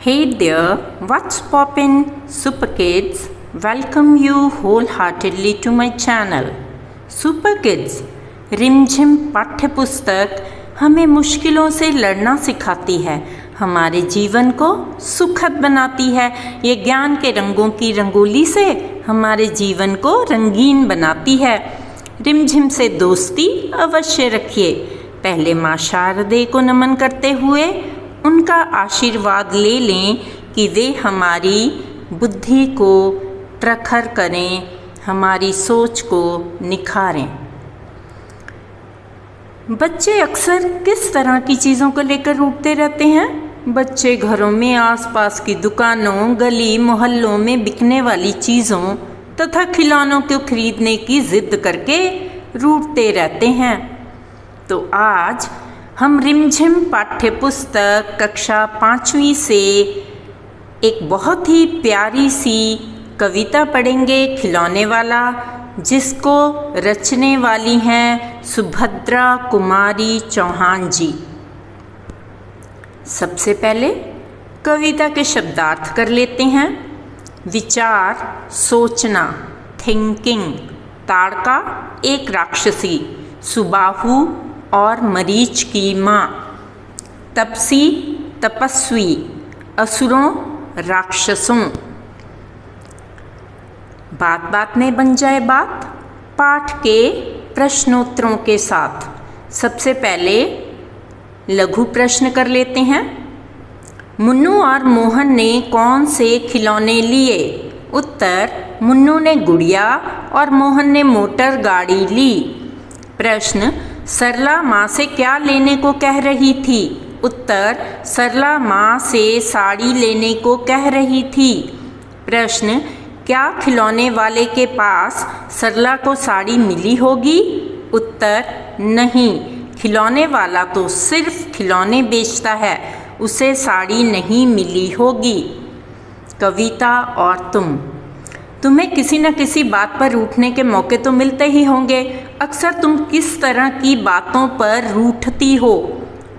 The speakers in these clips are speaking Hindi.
Hey there, what's poppin', Super Kids? Welcome you wholeheartedly to my channel. Super Kids, रिमझिम पाठ्य पुस्तक हमें मुश्किलों से लड़ना सिखाती है, हमारे जीवन को सुखद बनाती है। ये ज्ञान के रंगों की रंगोली से हमारे जीवन को रंगीन बनाती है। रिमझिम से दोस्ती अवश्य रखिए। पहले माँ शारदे को नमन करते हुए उनका आशीर्वाद ले लें कि वे हमारी बुद्धि को प्रखर करें, हमारी सोच को निखारें। बच्चे अक्सर किस तरह की चीज़ों को लेकर रूठते रहते हैं? बच्चे घरों में, आसपास की दुकानों, गली मोहल्लों में बिकने वाली चीज़ों तथा खिलौनों को खरीदने की जिद करके रूठते रहते हैं। तो आज हम रिमझिम पाठ्य पुस्तक कक्षा 5वीं से एक बहुत ही प्यारी सी कविता पढ़ेंगे, खिलौने वाला, जिसको रचने वाली हैं सुभद्रा कुमारी चौहान जी। सबसे पहले कविता के शब्दार्थ कर लेते हैं। विचार, सोचना, थिंकिंग। ताड़का एक राक्षसी, सुबाहु और मरीच की माँ। तपसी तपस्वी, असुरों राक्षसों। बात बात में बन जाए बात, पाठ के प्रश्नोत्तरों के साथ। सबसे पहले लघु प्रश्न कर लेते हैं। मुन्नू और मोहन ने कौन से खिलौने लिए? उत्तर, मुन्नू ने गुड़िया और मोहन ने मोटर गाड़ी ली। प्रश्न, सरला माँ से क्या लेने को कह रही थी? उत्तर, सरला माँ से साड़ी लेने को कह रही थी। प्रश्न, क्या खिलौने वाले के पास सरला को साड़ी मिली होगी? उत्तर, नहीं, खिलौने वाला तो सिर्फ खिलौने बेचता है, उसे साड़ी नहीं मिली होगी। कविता और तुम्हें किसी न किसी बात पर रूठने के मौके तो मिलते ही होंगे। अक्सर तुम किस तरह की बातों पर रूठती हो?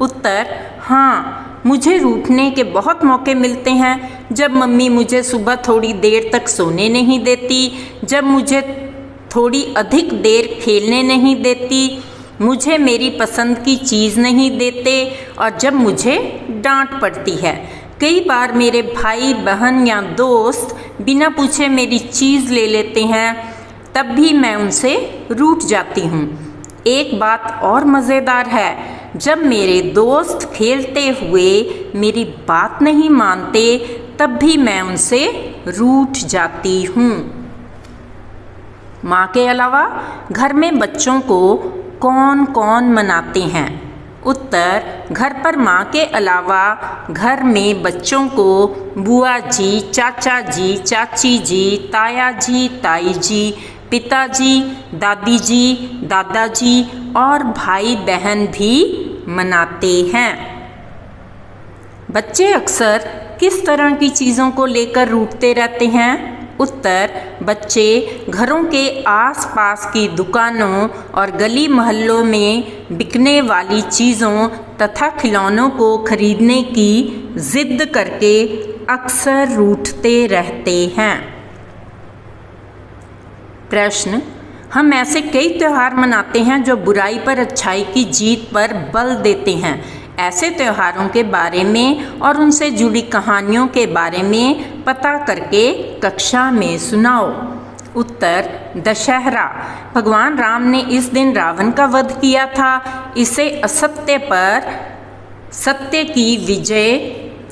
उत्तर, हाँ, मुझे रूठने के बहुत मौके मिलते हैं। जब मम्मी मुझे सुबह थोड़ी देर तक सोने नहीं देती, जब मुझे थोड़ी अधिक देर खेलने नहीं देती, मुझे मेरी पसंद की चीज़ नहीं देते और जब मुझे डांट पड़ती है। कई बार मेरे भाई बहन या दोस्त बिना पूछे मेरी चीज़ ले लेते हैं, तब भी मैं उनसे रूठ जाती हूँ। एक बात और मज़ेदार है, जब मेरे दोस्त खेलते हुए मेरी बात नहीं मानते, तब भी मैं उनसे रूठ जाती हूँ। माँ के अलावा घर में बच्चों को कौन कौन मनाते हैं? उत्तर, घर पर माँ के अलावा घर में बच्चों को बुआ जी, चाचा जी, चाची जी, ताया जी, ताई जी, पिताजी, दादी जी, दादाजी और भाई बहन भी मनाते हैं। बच्चे अक्सर किस तरह की चीज़ों को लेकर रूठते रहते हैं? उत्तर, बच्चे घरों के आसपास की दुकानों और गली मोहल्लों में बिकने वाली चीज़ों तथा खिलौनों को खरीदने की जिद करके अक्सर रूठते रहते हैं। प्रश्न, हम ऐसे कई त्यौहार मनाते हैं जो बुराई पर अच्छाई की जीत पर बल देते हैं। ऐसे त्योहारों के बारे में और उनसे जुड़ी कहानियों के बारे में पता करके कक्षा में सुनाओ। उत्तर, दशहरा। भगवान राम ने इस दिन रावण का वध किया था। इसे असत्य पर सत्य की विजय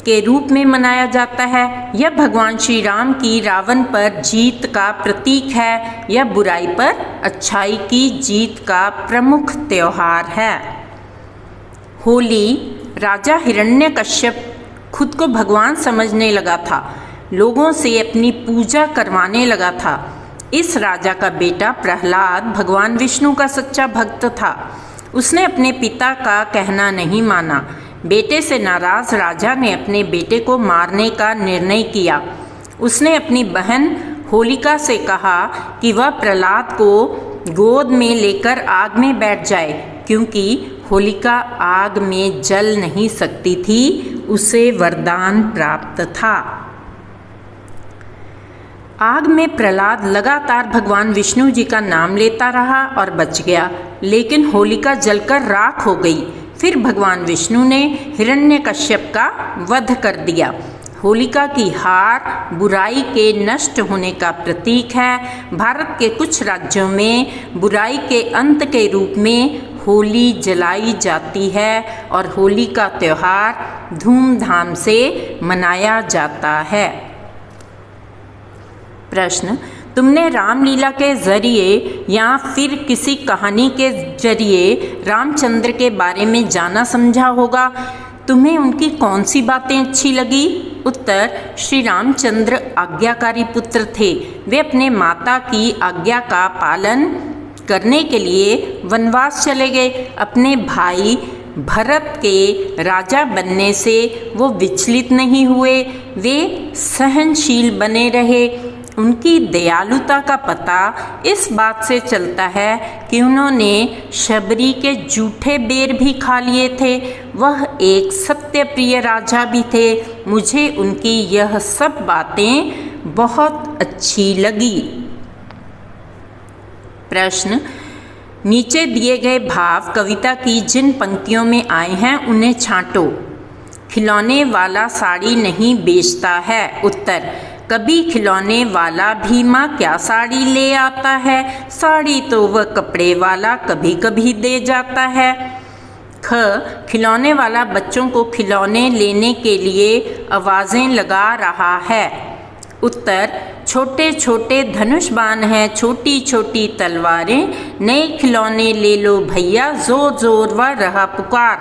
के रूप में मनाया जाता है। यह भगवान श्री राम की रावण पर जीत का प्रतीक है। यह बुराई पर अच्छाई की जीत का प्रमुख त्योहार है। होली। राजा हिरण्यकश्यप खुद को भगवान समझने लगा था, लोगों से अपनी पूजा करवाने लगा था। इस राजा का बेटा प्रहलाद भगवान विष्णु का सच्चा भक्त था। उसने अपने पिता का कहना नहीं माना। बेटे से नाराज राजा ने अपने बेटे को मारने का निर्णय किया। उसने अपनी बहन होलिका से कहा कि वह प्रहलाद को गोद में लेकर आग में बैठ जाए, क्योंकि होलिका आग में जल नहीं सकती थी उसे वरदान प्राप्त था। आग में प्रहलाद लगातार भगवान विष्णु जी का नाम लेता रहा और बच गया, लेकिन होलिका जलकर राख हो गई। फिर भगवान विष्णु ने हिरण्यकश्यप का वध कर दिया। होलिका की हार बुराई के नष्ट होने का प्रतीक है। भारत के कुछ राज्यों में बुराई के अंत के रूप में होली जलाई जाती है और होली का त्यौहार धूमधाम से मनाया जाता है। प्रश्न, तुमने रामलीला के जरिए या फिर किसी कहानी के जरिए रामचंद्र के बारे में जाना समझा होगा। तुम्हें उनकी कौन सी बातें अच्छी लगी? उत्तर, श्री रामचंद्र आज्ञाकारी पुत्र थे। वे अपने माता की आज्ञा का पालन करने के लिए वनवास चले गए। अपने भाई भरत के राजा बनने से वो विचलित नहीं हुए, वे सहनशील बने रहे। उनकी दयालुता का पता इस बात से चलता है कि उन्होंने शबरी के जूठे बेर भी खा लिए थे। वह एक सत्यप्रिय राजा भी थे। मुझे उनकी यह सब बातें बहुत अच्छी लगी। प्रश्न, नीचे दिए गए भाव कविता की जिन पंक्तियों में आए हैं उन्हें छांटो। खिलौने वाला साड़ी नहीं बेचता है। उत्तर, कभी खिलौने वाला भी माँ क्या साड़ी ले आता है, साड़ी तो वह कपड़े वाला कभी कभी दे जाता है। ख, खिलौने वाला बच्चों को खिलौने लेने के लिए आवाज़ें लगा रहा है। उत्तर, छोटे छोटे धनुष बाण हैं, छोटी छोटी तलवारें, नए खिलौने ले लो भैया, जोर जोर व रहा पुकार।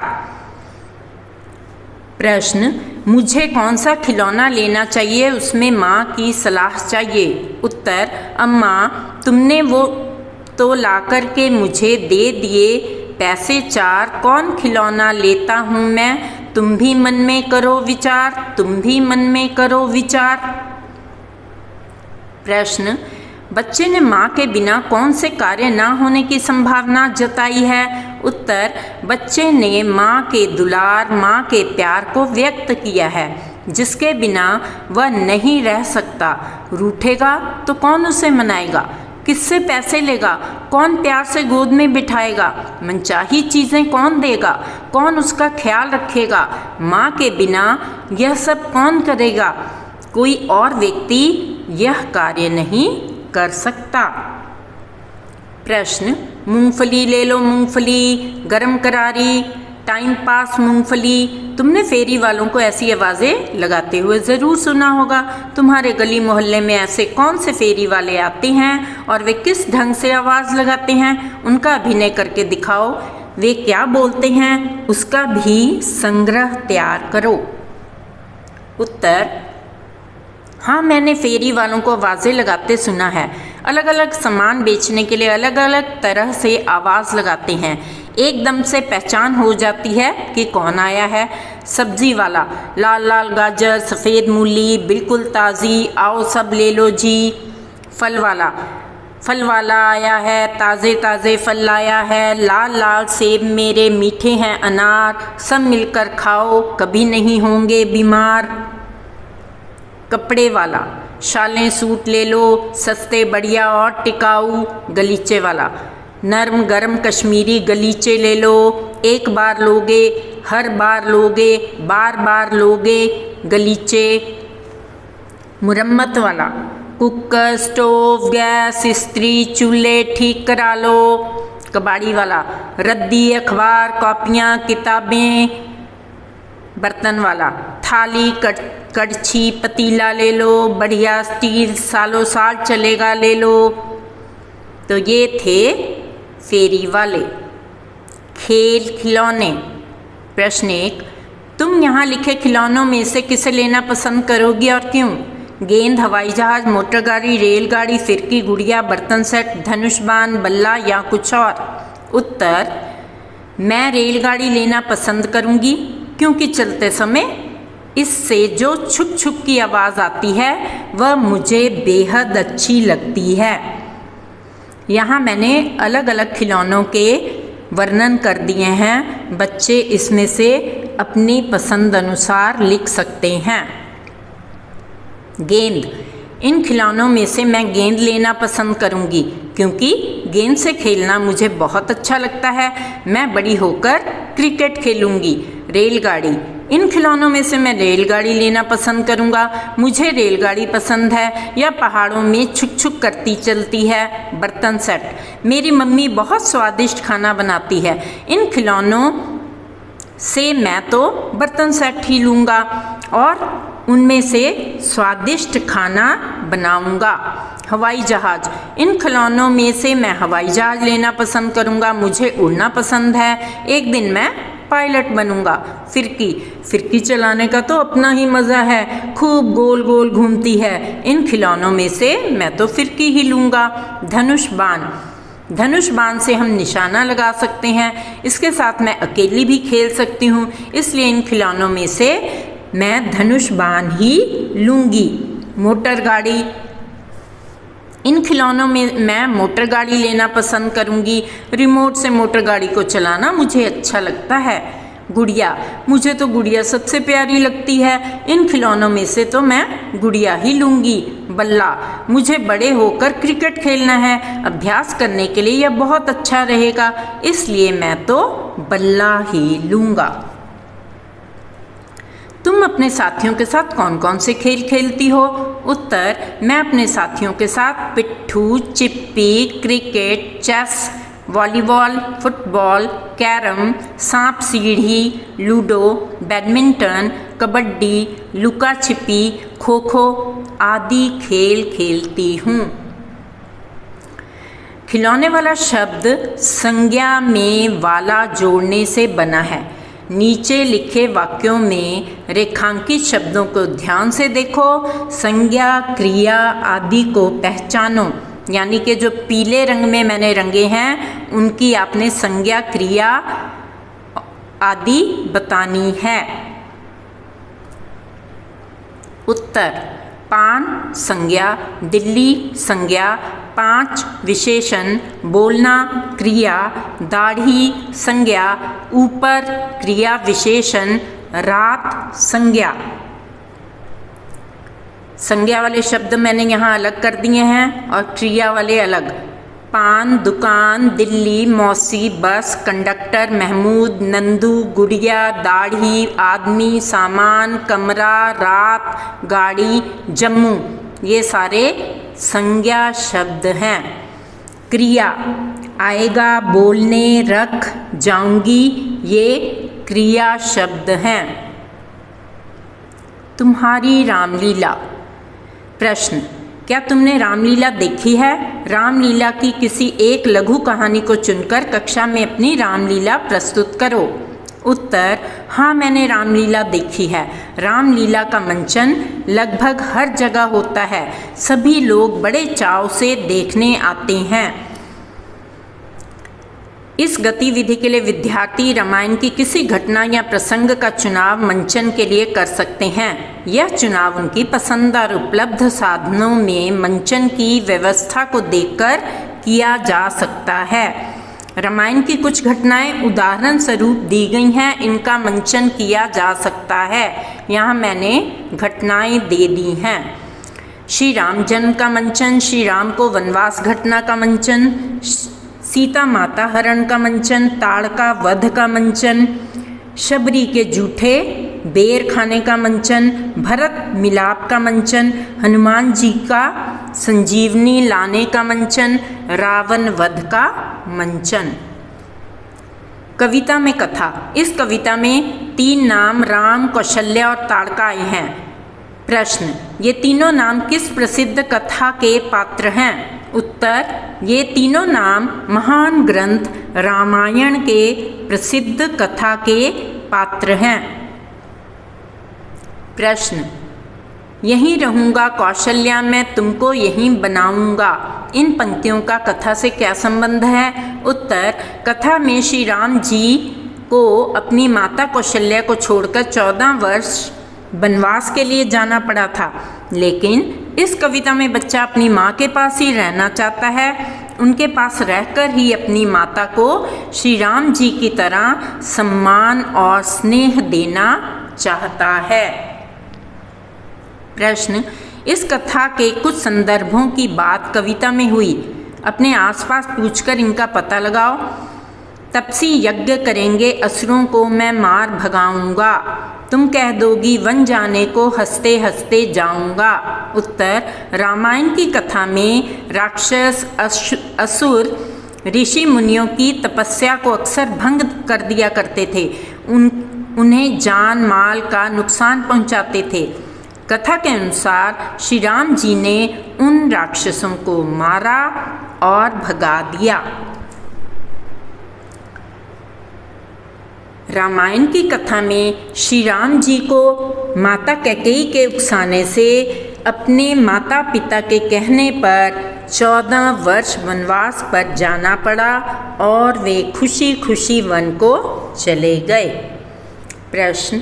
प्रश्न, मुझे कौन सा खिलौना लेना चाहिए, उसमें माँ की सलाह चाहिए। उत्तर, अम्मा तुमने वो तो ला कर के मुझे दे दिए पैसे 4, कौन खिलौना लेता हूँ मैं, तुम भी मन में करो विचार, तुम भी मन में करो विचार। प्रश्न, बच्चे ने माँ के बिना कौन से कार्य ना होने की संभावना जताई है। उत्तर, बच्चे ने माँ के दुलार, माँ के प्यार को व्यक्त किया है, जिसके बिना वह नहीं रह सकता। रूठेगा तो कौन उसे मनाएगा, किससे पैसे लेगा, कौन प्यार से गोद में बिठाएगा, मनचाही चीज़ें कौन देगा, कौन उसका ख्याल रखेगा। माँ के बिना यह सब कौन करेगा, कोई और व्यक्ति यह कार्य नहीं कर सकता। प्रश्न, मूंगफली ले लो मूंगफली, गरम करारी, टाइम पास मूंगफली। तुमने फेरी वालों को ऐसी आवाज़ें लगाते हुए ज़रूर सुना होगा। तुम्हारे गली मोहल्ले में ऐसे कौन से फेरी वाले आते हैं और वे किस ढंग से आवाज़ लगाते हैं, उनका अभिनय करके दिखाओ। वे क्या बोलते हैं उसका भी संग्रह तैयार करो। उत्तर, हाँ, मैंने फेरी वालों को आवाज़ें लगाते सुना है। अलग अलग सामान बेचने के लिए अलग अलग तरह से आवाज़ लगाते हैं। एकदम से पहचान हो जाती है कि कौन आया है। सब्जी वाला, लाल लाल गाजर, सफ़ेद मूली बिल्कुल ताज़ी, आओ सब ले लो जी। फल वाला आया है, ताज़े ताज़े फल लाया है, लाल लाल सेब मेरे, मीठे हैं अनार, सब मिलकर खाओ कभी नहीं होंगे बीमार। कपड़े वाला, शालें सूट ले लो, सस्ते बढ़िया और टिकाऊ। गलीचे वाला, नरम गरम कश्मीरी गलीचे ले लो, एक बार लोगे हर बार लोगे, बार बार लोगे गलीचे। मुरम्मत वाला, कुकर, स्टोव, गैस, इस्त्री, चूल्हे ठीक करा लो। कबाड़ी वाला, रद्दी, अखबार, कॉपियाँ, किताबें। बर्तन वाला, थाली, कड़छी, पतीला ले लो, बढ़िया स्टील, सालों साल चलेगा ले लो। तो ये थे फेरी वाले। खेल खिलौने। प्रश्न 1, तुम यहाँ लिखे खिलौनों में से किसे लेना पसंद करोगी और क्यों? गेंद, हवाई जहाज, मोटर गाड़ी, रेलगाड़ी, फिरकी, गुड़िया, बर्तन सेट, धनुष बाण, बल्ला या कुछ और? उत्तर, मैं रेलगाड़ी लेना पसंद करूँगी, क्योंकि चलते समय इससे जो छुक छुक की आवाज़ आती है वह मुझे बेहद अच्छी लगती है। यहाँ मैंने अलग अलग खिलौनों के वर्णन कर दिए हैं। बच्चे इसमें से अपनी पसंद अनुसार लिख सकते हैं। गेंद। इन खिलौनों में से मैं गेंद लेना पसंद करूंगी क्योंकि गेंद से खेलना मुझे बहुत अच्छा लगता है। मैं बड़ी होकर क्रिकेट खेलूंगी। रेलगाड़ी। इन खिलौनों में से मैं रेलगाड़ी लेना पसंद करूंगा। मुझे रेलगाड़ी पसंद है, यह पहाड़ों में छुक छुक करती चलती है। बर्तन सेट। मेरी मम्मी बहुत स्वादिष्ट खाना बनाती है। इन खिलौनों से मैं तो बर्तन सेट ही लूँगा और उनमें से स्वादिष्ट खाना बनाऊंगा। हवाई जहाज। इन खिलौनों में से मैं हवाई जहाज लेना पसंद करूंगा। मुझे उड़ना पसंद है। एक दिन मैं पायलट बनूंगा। फिरकी। फिरकी चलाने का तो अपना ही मज़ा है, खूब गोल गोल घूमती है। इन खिलौनों में से मैं तो फिरकी ही लूँगा। धनुष बाण। धनुष बाण से हम निशाना लगा सकते हैं। इसके साथ मैं अकेली भी खेल सकती हूँ, इसलिए इन खिलौनों में से मैं धनुष बाण ही लूँगी। मोटर गाड़ी। इन खिलौनों में मैं मोटर गाड़ी लेना पसंद करूँगी। रिमोट से मोटर गाड़ी को चलाना मुझे अच्छा लगता है। गुड़िया। मुझे तो गुड़िया सबसे प्यारी लगती है। इन खिलौनों में से तो मैं गुड़िया ही लूँगी। बल्ला। मुझे बड़े होकर क्रिकेट खेलना है। अभ्यास करने के लिए यह बहुत अच्छा रहेगा, इसलिए मैं तो बल्ला ही लूँगा। तुम अपने साथियों के साथ कौन कौन से खेल खेलती हो? उत्तर। मैं अपने साथियों के साथ पिट्ठू, चिप्पी, cricket, chess, volleyball, football, carrom, सांप सीढ़ी, लूडो, बैडमिंटन, कबड्डी, लुका छिपी, खो खो आदि खेल खेलती हूँ। खिलौने वाला शब्द संज्ञा में वाला जोड़ने से बना है। नीचे लिखे वाक्यों में रेखांकित शब्दों को ध्यान से देखो। संज्ञा, क्रिया आदि को पहचानो, यानी कि जो पीले रंग में मैंने रंगे हैं उनकी आपने संज्ञा, क्रिया आदि बतानी है। उत्तर। पान संज्ञा, दिल्ली संज्ञा, 5 विशेषण, बोलना क्रिया, दाढ़ी संज्ञा, ऊपर क्रिया विशेषण, रात संज्ञा। संज्ञा वाले शब्द मैंने यहाँ अलग कर दिए हैं और क्रिया वाले अलग। पान, दुकान, दिल्ली, मौसी, बस, कंडक्टर, महमूद, नंदू, गुड़िया, दाढ़ी, आदमी, सामान, कमरा, रात, गाड़ी, जम्मू, ये सारे संज्ञा शब्द हैं। क्रिया। आएगा, बोलने, रख, जाऊंगी, ये क्रिया शब्द हैं। तुम्हारी रामलीला। प्रश्न। क्या तुमने रामलीला देखी है? रामलीला की किसी एक लघु कहानी को चुनकर कक्षा में अपनी रामलीला प्रस्तुत करो। उत्तर। हाँ, मैंने रामलीला देखी है। रामलीला का मंचन लगभग हर जगह होता है। सभी लोग बड़े चाव से देखने आते हैं। इस गतिविधि के लिए विद्यार्थी रामायण की किसी घटना या प्रसंग का चुनाव मंचन के लिए कर सकते हैं। यह चुनाव उनकी पसंद और उपलब्ध साधनों में मंचन की व्यवस्था को देखकर किया जा सकता है। रामायण की कुछ घटनाएं उदाहरण स्वरूप दी गई हैं, इनका मंचन किया जा सकता है। यहाँ मैंने घटनाएं दे दी हैं। श्री राम जन्म का मंचन, श्री राम को वनवास घटना का मंचन, सीता माता हरण का मंचन, ताड़का वध का मंचन, शबरी के जूठे बेर खाने का मंचन, भरत मिलाप का मंचन, हनुमान जी का संजीवनी लाने का मंचन, रावण वध का मंचन। कविता में कथा। इस कविता में 3 नाम राम, कौशल्या और ताड़का आए हैं। प्रश्न। ये तीनों नाम किस प्रसिद्ध कथा के पात्र हैं? उत्तर। ये तीनों नाम महान ग्रंथ रामायण के प्रसिद्ध कथा के पात्र हैं। प्रश्न। यहीं रहूँगा कौशल्या, मैं तुमको यहीं बनाऊँगा, इन पंक्तियों का कथा से क्या संबंध है? उत्तर। कथा में श्री राम जी को अपनी माता कौशल्या को छोड़कर 14 वर्ष वनवास के लिए जाना पड़ा था, लेकिन इस कविता में बच्चा अपनी माँ के पास ही रहना चाहता है उनके पास रहकर ही अपनी माता को श्री राम जी की तरह सम्मान और स्नेह देना चाहता है। प्रश्न, इस कथा के कुछ संदर्भों की बात कविता में हुई, अपने आसपास पूछकर इनका पता लगाओ। तपसी यज्ञ करेंगे असुरों को मैं मार भगाऊंगा, तुम कह दोगी वन जाने को हंसते हंसते जाऊंगा। उत्तर, रामायण की कथा में राक्षस असुर ऋषि मुनियों की तपस्या को अक्सर भंग कर दिया करते थे, उन्हें जान माल का नुकसान पहुंचाते थे। कथा के अनुसार श्री राम जी ने उन राक्षसों को मारा और भगा दिया। रामायण की कथा में श्री राम जी को माता कैकेयी के उकसाने से अपने माता पिता के कहने पर 14 वर्ष वनवास पर जाना पड़ा और वे खुशी खुशी वन को चले गए। प्रश्न,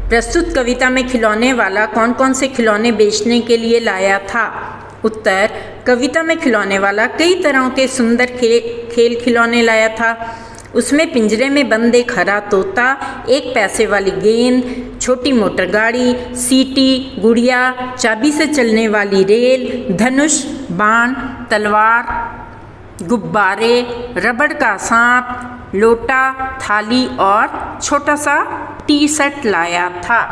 प्रस्तुत कविता में खिलौने वाला कौन कौन से खिलौने बेचने के लिए लाया था? उत्तर, कविता में खिलौने वाला कई तरह के सुंदर खेल खिलौने लाया था। उसमें पिंजरे में बंद एक हरा तोता, 1 पैसे वाली गेंद, छोटी मोटर गाड़ी, सीटी, गुड़िया, चाबी से चलने वाली रेल, धनुष, बाण, तलवार, गुब्बारे, रबड़ का सांप, लोटा, थाली और छोटा सा टी शर्ट लाया था।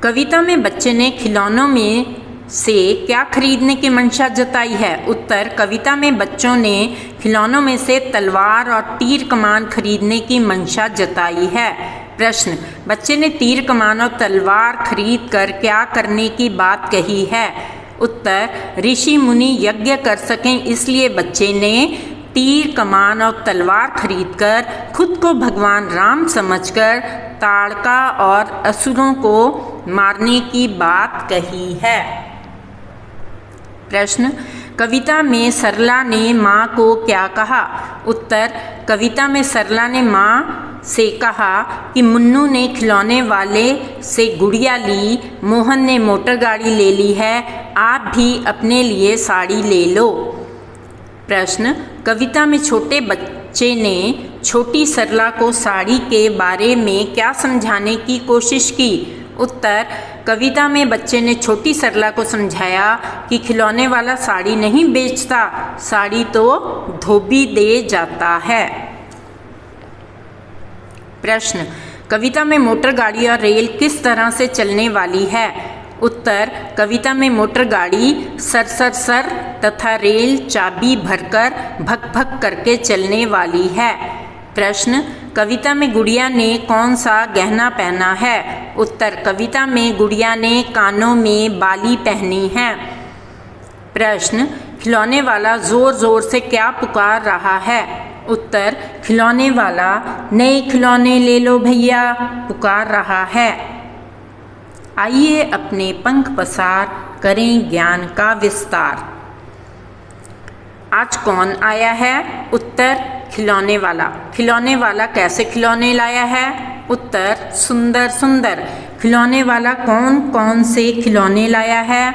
कविता में बच्चे ने खिलौनों में से क्या खरीदने की मंशा जताई है? उत्तर, कविता में बच्चों ने खिलौनों में से तलवार और तीर कमान खरीदने की मंशा जताई है। प्रश्न, बच्चे ने तीर कमान और तलवार खरीद कर क्या करने की बात कही है? उत्तर, ऋषि मुनि यज्ञ कर सकें इसलिए बच्चे ने तीर कमान और तलवार खरीदकर खुद को भगवान राम समझकर ताड़का और असुरों को मारने की बात कही है। प्रश्न, कविता में सरला ने माँ को क्या कहा? उत्तर, कविता में सरला ने माँ से कहा कि मुन्नू ने खिलौने वाले से गुड़िया ली, मोहन ने मोटर गाड़ी ले ली है, आप भी अपने लिए साड़ी ले लो। प्रश्न, कविता में छोटे बच्चे ने छोटी सरला को साड़ी के बारे में क्या समझाने की कोशिश की? उत्तर, कविता में बच्चे ने छोटी सरला को समझाया कि खिलौने वाला साड़ी नहीं बेचता, साड़ी तो धोबी दे जाता है। प्रश्न, कविता में मोटर गाड़ी और रेल किस तरह से चलने वाली है? उत्तर, कविता में मोटर गाड़ी सर सर सर तथा रेल चाबी भरकर भक भक करके चलने वाली है। प्रश्न, कविता में गुड़िया ने कौन सा गहना पहना है? उत्तर, कविता में गुड़िया ने कानों में बाली पहनी है। प्रश्न, खिलौने वाला जोर जोर से क्या पुकार रहा है? उत्तर, खिलौने वाला नए खिलौने ले लो भैया पुकार रहा है। आइए अपने पंख पसार करें ज्ञान का विस्तार। आज कौन आया है? उत्तर, खिलौने वाला। खिलौने वाला कैसे खिलौने लाया है? उत्तर, सुंदर सुंदर। खिलौने वाला कौन कौन से खिलौने लाया है?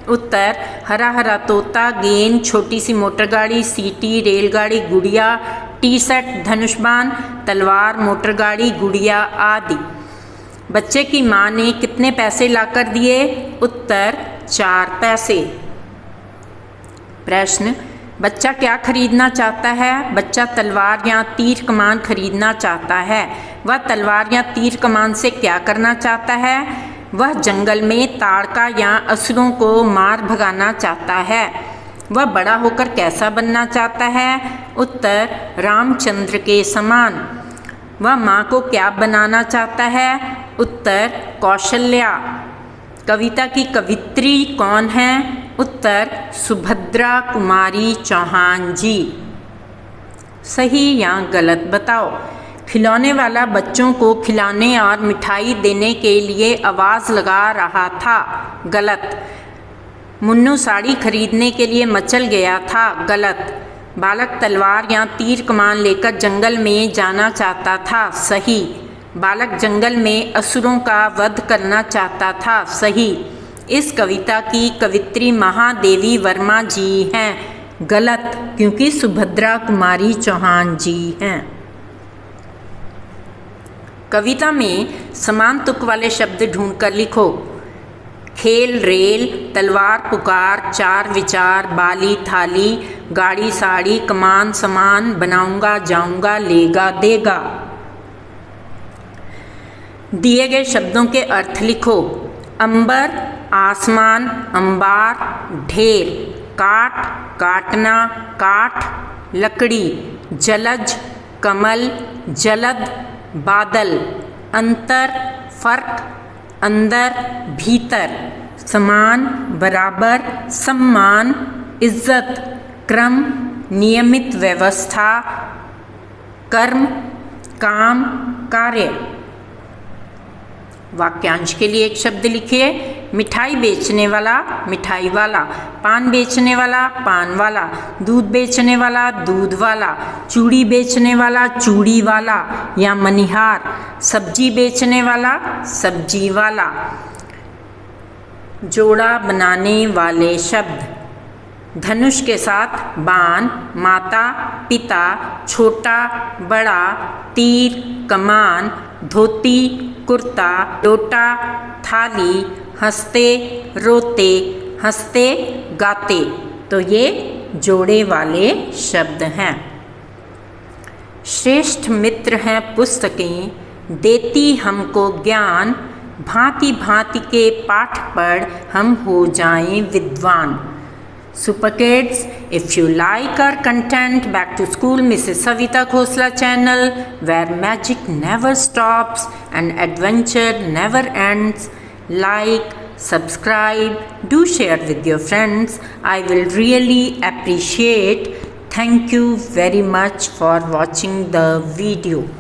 उत्तर, हरा हरा तोता, गेंद, छोटी सी मोटर गाड़ी, सीटी, रेलगाड़ी, गुड़िया, टी शर्ट, धनुष्बाण, तलवार, मोटर गाड़ी, गुड़िया आदि। बच्चे की माँ ने कितने पैसे लाकर दिए? उत्तर, 4 पैसे। प्रश्न, बच्चा क्या खरीदना चाहता है? बच्चा तलवार या तीर कमान खरीदना चाहता है। वह तलवार या तीर कमान से क्या करना चाहता है? वह जंगल में ताड़का या असुरों को मार भगाना चाहता है। वह बड़ा होकर कैसा बनना चाहता है? उत्तर, रामचंद्र के समान। वह माँ को क्या बनाना चाहता है? उत्तर, कौशल्या। कविता की कवित्री कौन है? उत्तर, सुभद्रा कुमारी चौहान जी। सही या गलत बताओ। खिलौने वाला बच्चों को खिलाने और मिठाई देने के लिए आवाज़ लगा रहा था। गलत। मुन्नू साड़ी खरीदने के लिए मचल गया था। गलत। बालक तलवार या तीर कमान लेकर जंगल में जाना चाहता था। सही। बालक जंगल में असुरों का वध करना चाहता था। सही। इस कविता की कवित्री महादेवी वर्मा जी हैं। गलत, क्योंकि सुभद्रा कुमारी चौहान जी हैं। कविता में समान तुक वाले शब्द ढूंढकर लिखो। खेल रेल, तलवार पुकार, चार विचार, बाली थाली, गाड़ी साड़ी, कमान समान, बनाऊंगा जाऊंगा, लेगा देगा। दिए गए शब्दों के अर्थ लिखो। अंबर, आसमान, अंबार, ढेर, काट, काटना, काठ, लकड़ी, जलज, कमल, जलद, बादल, अंतर, फर्क, अंदर, भीतर, समान, बराबर, सम्मान, इज्जत, क्रम, नियमित व्यवस्था, कर्म, काम, कार्य। वाक्यांश के लिए एक शब्द लिखिए। मिठाई बेचने वाला, मिठाई वाला। पान बेचने वाला, पान वाला। दूध बेचने वाला, दूध वाला। चूड़ी बेचने वाला, चूड़ी वाला या मनिहार। सब्जी बेचने वाला, सब्जी वाला। जोड़ा बनाने वाले शब्द। धनुष के साथ बाण, माता, पिता, छोटा, बड़ा, तीर, कमान, धोती, कुर्ता, लोटा, थाली, हंसते, रोते, हंसते, गाते। तो ये जोड़े वाले शब्द हैं। श्रेष्ठ मित्र हैं पुस्तकें, देती हमको ज्ञान, भांति भांति के पाठ पढ़ हम हो जाएं विद्वान। Super kids, if you like our content, back to school Mrs. Savita Khosla channel, where magic never stops and adventure never ends, like, subscribe, do share with your friends. I will really appreciate. Thank you very much for watching the video.